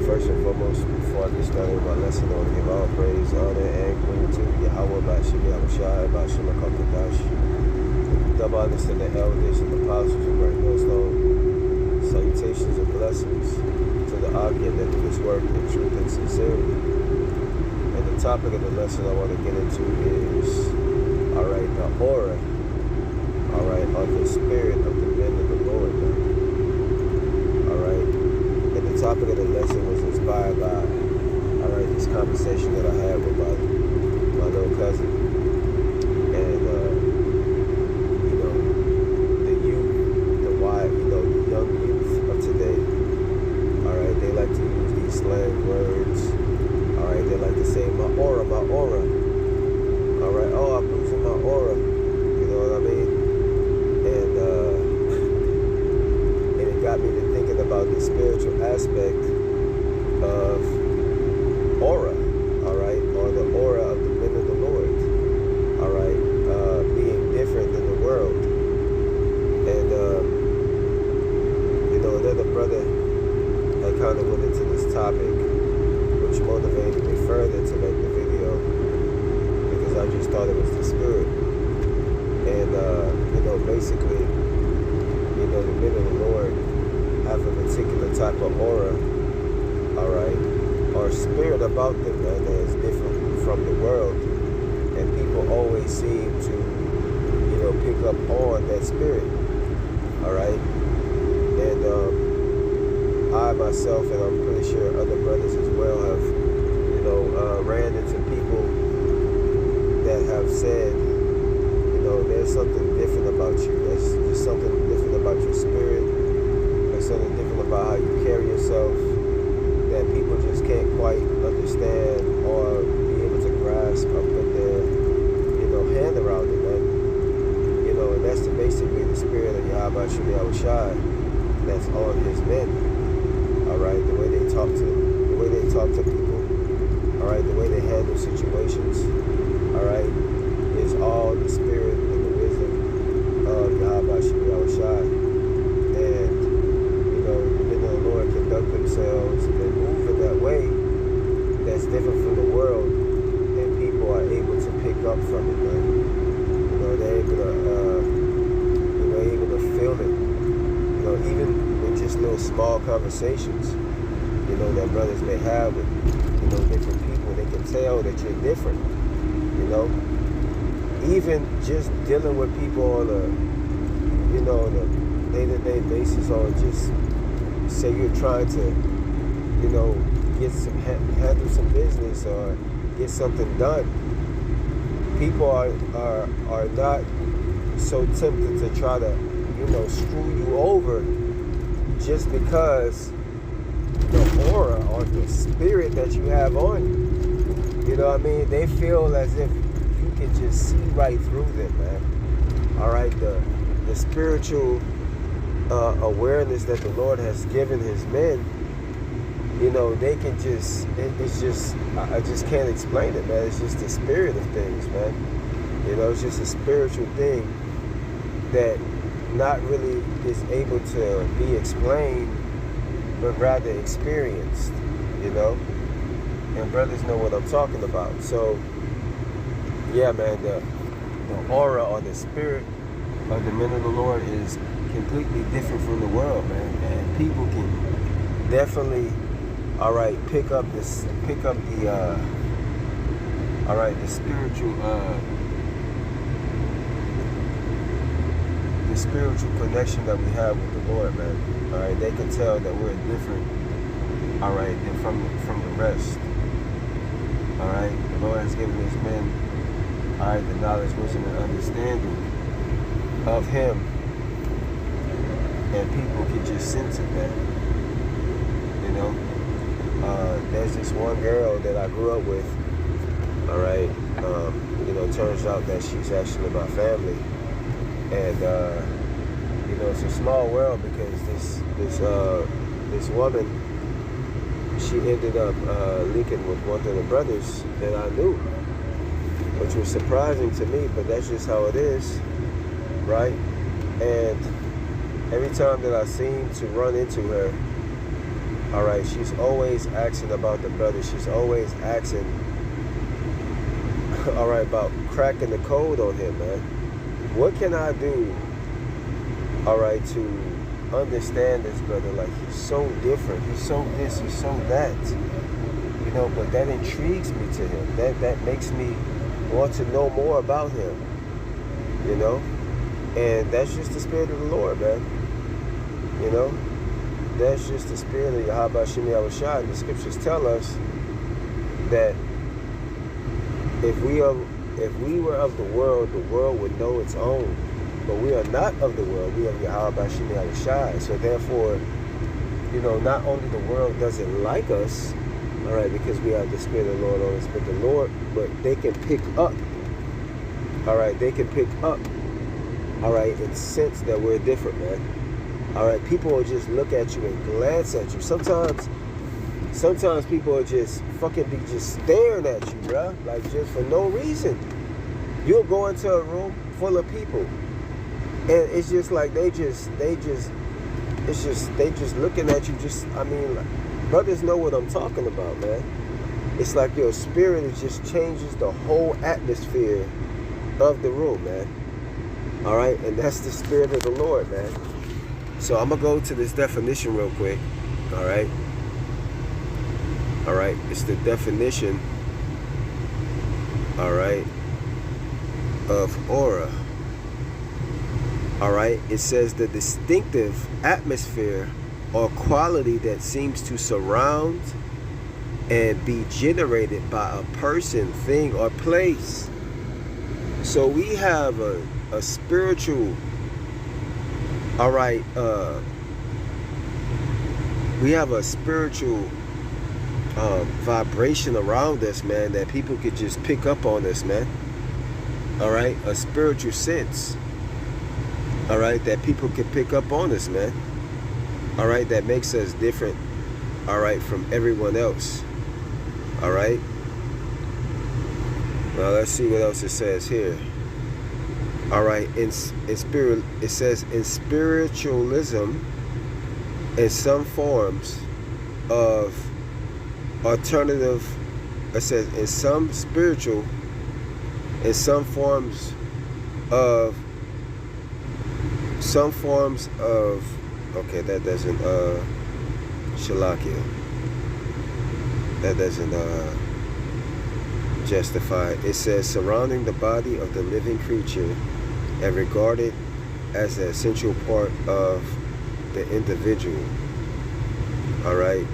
First and foremost, before I get started with my lesson, I want to give all praise, honor, and glory to Yahweh, Bashim, Yahushai, Bashim, Akakadash. Double honors to the elders and the apostles of Great Millstone. Salutations and blessings to the Agya that do this work in truth and sincerity. And the topic of the lesson I want to get into is, the aura, or the spirit of the men of the Lord. And the topic of the lesson was inspired by, this conversation that I had with my little cousin. And, the youth, the young youth of today, they like to use these slang words. They like to say, my aura. Oh, I'm losing my aura. You know what I mean? And it got me to thinking about the spiritual aspect of aura, or the aura of the men of the Lord, being different than the world. And, another brother that kind of went into this topic, which motivated me further to make the video, because I just thought it was the spirit. And, basically, the men of the Lord have a particular type of aura, or spirit about them, man, that is different from the world. And people always seem to, pick up on that spirit, And I myself, and I'm pretty sure other brothers as well, have, ran into people that have said, there's something different about you. There's just something different about your spirit. There's something different about how you carry yourself that people just can't quite understand or be able to grasp or put their, hand around it, man. And that's basically the spirit of Yahweh Yahushai that's on his men. The way they talk to people, the way they handle situations, is all the spirit and the wisdom of Yahweh Yahushai. And, the men of the Lord conduct themselves and move in that way that's different from the world, and people are able to pick up from it, man. They're able to feel it, even with just little small conversations, that brothers may have with, different people. They can tell that you're different, even just dealing with people on a, day-to-day basis, or just say you're trying to, handle some business or get something done. People are not so tempted to try to, screw you over just because the aura or the spirit that you have on you. They feel as if you can just see right through them, man. The spiritual awareness that the Lord has given his men, they can just, it's just, I just can't explain it, man. It's just the spirit of things, man. It's just a spiritual thing that not really is able to be explained, but rather experienced, and brothers know what I'm talking about. So, yeah, man, the aura or the spirit of the men of the Lord is completely different from the world, man, and people can definitely, pick up the spiritual connection that we have with the Lord, man. They can tell that we're different, than from the rest. The Lord has given his men, the knowledge, wisdom, and understanding of him, and people can just sense it, man. There's this one girl that I grew up with, turns out that she's actually my family. And, it's a small world, because this woman, she ended up linking with one of the brothers that I knew, which was surprising to me, but that's just how it is, right? And every time that I seem to run into her, All right, she's always asking about the brother. She's always asking, all right, about cracking the code on him, man. What can I do, all right, to understand this brother? Like, he's so different. He's so this, he's so that. You know, but that intrigues me to him. That makes me want to know more about him. You know? And that's just the Spirit of the Lord, man. You know? That's just the Spirit of Yahweh Shemi Yahushua. And the scriptures tell us that if we were of the world would know its own. But we are not of the world. We are Yahweh Shemi Yahushua. So therefore, you know, not only the world doesn't like us, all right, because we have the Spirit of the Lord on us, but the Lord, but they can pick up, all right, they can pick up, all right, and sense that we're different, man. All right, people will just look at you and glance at you. Sometimes people will just fucking be just staring at you, bruh, like just for no reason. You'll go into a room full of people, and it's just like they just looking at you. Just, I mean, like, brothers know what I'm talking about, man. It's like your spirit, it just changes the whole atmosphere of the room, man. All right, and that's the Spirit of the Lord, man. So I'm gonna go to this definition real quick. All right, it's the definition, all right, of aura. All right, it says the distinctive atmosphere or quality that seems to surround and be generated by a person, thing, or place. So we have a spiritual, all right, we have a spiritual vibration around us, man, that people could just pick up on us, man. All right, a spiritual sense, all right, that people can pick up on us, man. All right, that makes us different, all right, from everyone else. All right. Now let's see what else it says here. All right, in spirit, it says in spiritualism, in some forms of alternative, it says in some forms of okay, that doesn't shalakia. That doesn't justify. It says surrounding the body of the living creature and regarded as an essential part of the individual. All right,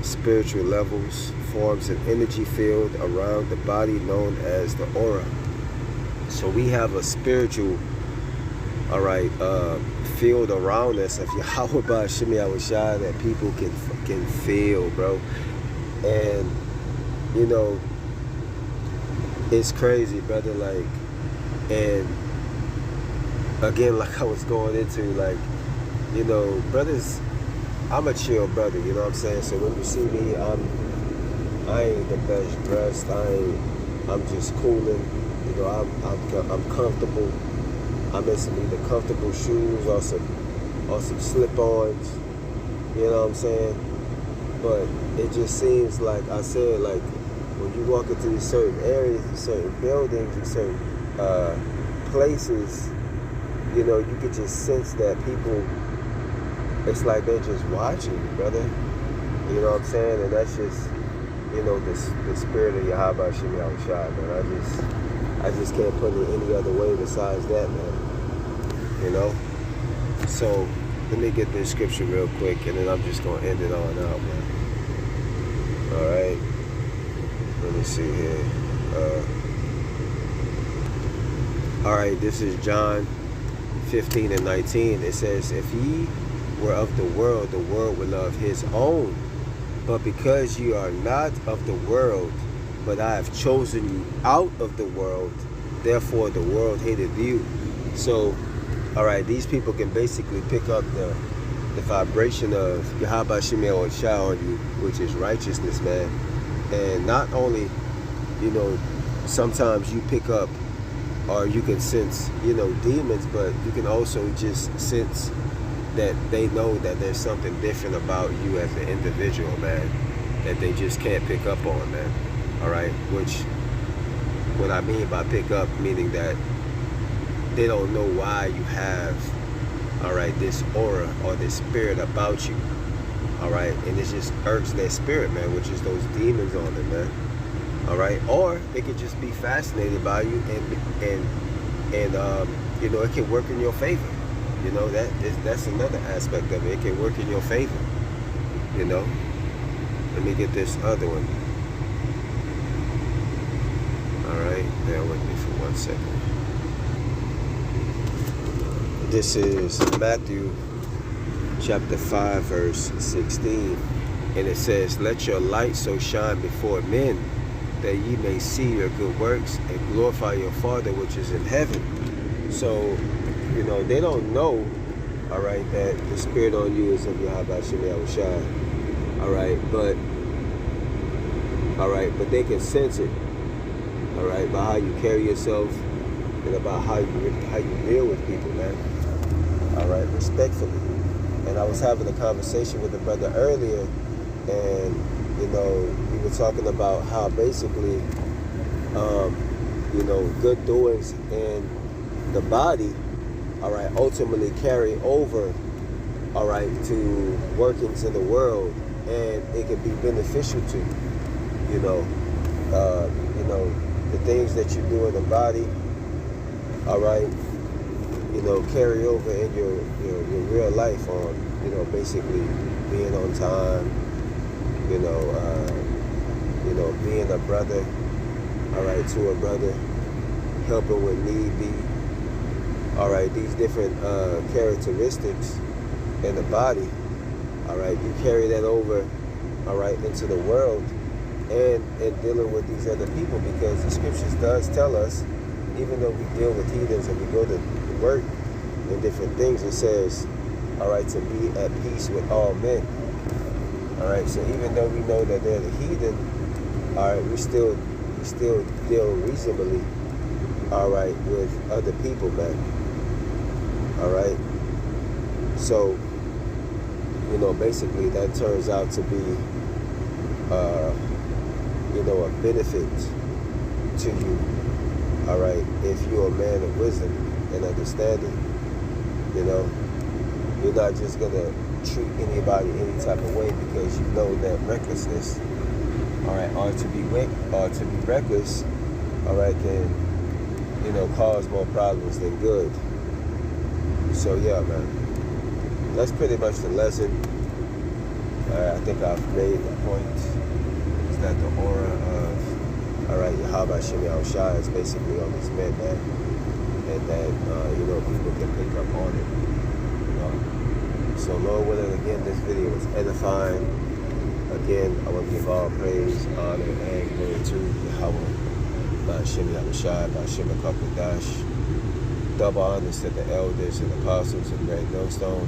spiritual levels forms an energy field around the body known as the aura. So we have a spiritual, all right, field around us of Yahweh Shemi Yahushua that people can feel, bro. And you know, it's crazy, brother. Like, and again, like I was going into, like, you know, brothers, I'm a chill brother, you know what I'm saying? So when you see me, I ain't the best dressed. I'm just cooling. You know, I'm comfortable. I'm missing either comfortable shoes or some slip-ons. You know what I'm saying? But it just seems like I said, like when you walk into these certain areas, these certain buildings, these certain places, you know, you could just sense that people, it's like they're just watching you, brother. You know what I'm saying? And that's just, you know, the spirit of Yahweh Shemi Yahushua, man. I just can't put it any other way besides that, man. You know? So let me get this scripture real quick, and then I'm just gonna end it on out, man. All right. Let me see here. All right, this is John 15 and 19. It says, if ye were of the world would love his own. But because you are not of the world, but I have chosen you out of the world, therefore the world hated you. So, all right, these people can basically pick up the vibration of Yahweh Shemi Yahushua on you, which is righteousness, man. And not only, you know, sometimes you pick up or you can sense, you know, demons, but you can also just sense, that they know that there's something different about you as an individual, man, that they just can't pick up on, man. All right, which what I mean by pick up, meaning that they don't know why you have, all right, this aura or this spirit about you, all right, and it just irks their spirit, man, which is those demons on them, man. All right, or they could just be fascinated by you, and you know, it can work in your favor. You know, that's another aspect of it. It can work in your favor. You know, let me get this other one. All right, bear with me for 1 second. This is Matthew chapter 5, verse 16, and it says, "Let your light so shine before men, that ye may see your good works and glorify your Father which is in heaven." So, you know, they don't know, all right, that the spirit on you is of Yahweh Shem Yahushua, all right, but they can sense it, all right, by how you carry yourself and about how you deal with people, man, all right, respectfully. And I was having a conversation with a brother earlier, and you know, we were talking about how basically, you know, good doings in the body, all right, ultimately carry over, all right, to workings in the world, and it can be beneficial to you know, the things that you do in the body, all right, you know, carry over in your real life on, you know, basically being on time, you know, being a brother, all right, to a brother, helping when need be, all right, these different characteristics in the body, all right, you carry that over, all right, into the world and dealing with these other people, because the scriptures does tell us, even though we deal with heathens and we go to work and different things, it says, all right, to be at peace with all men. All right, so even though we know that they're the heathen, all right, we still deal reasonably, all right, with other people, man. All right, so you know, basically that turns out to be, you know, a benefit to you. All right, if you're a man of wisdom and understanding, you know, you're not just gonna treat anybody any type of way because you know that recklessness, all right, or to be reckless, all right, can, you know, cause more problems than good. So yeah, man, that's pretty much the lesson. I think I've made the point, is that the aura of, all right, Yahweh Shem Yahushua is basically on these men, man, and that, you know, people can pick up on it. You know? So Lord willing, again, this video was edifying. Again, I want to give all praise, honor, and glory to Yahweh Shem Yahushua, Shem Dash. Double honors to the elders and apostles of Great Millstone.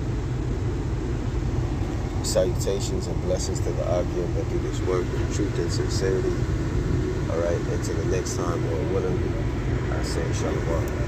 Salutations and blessings to the Akim that do this work with truth and sincerity. All right, until the next time, Lord willing, I say shalom.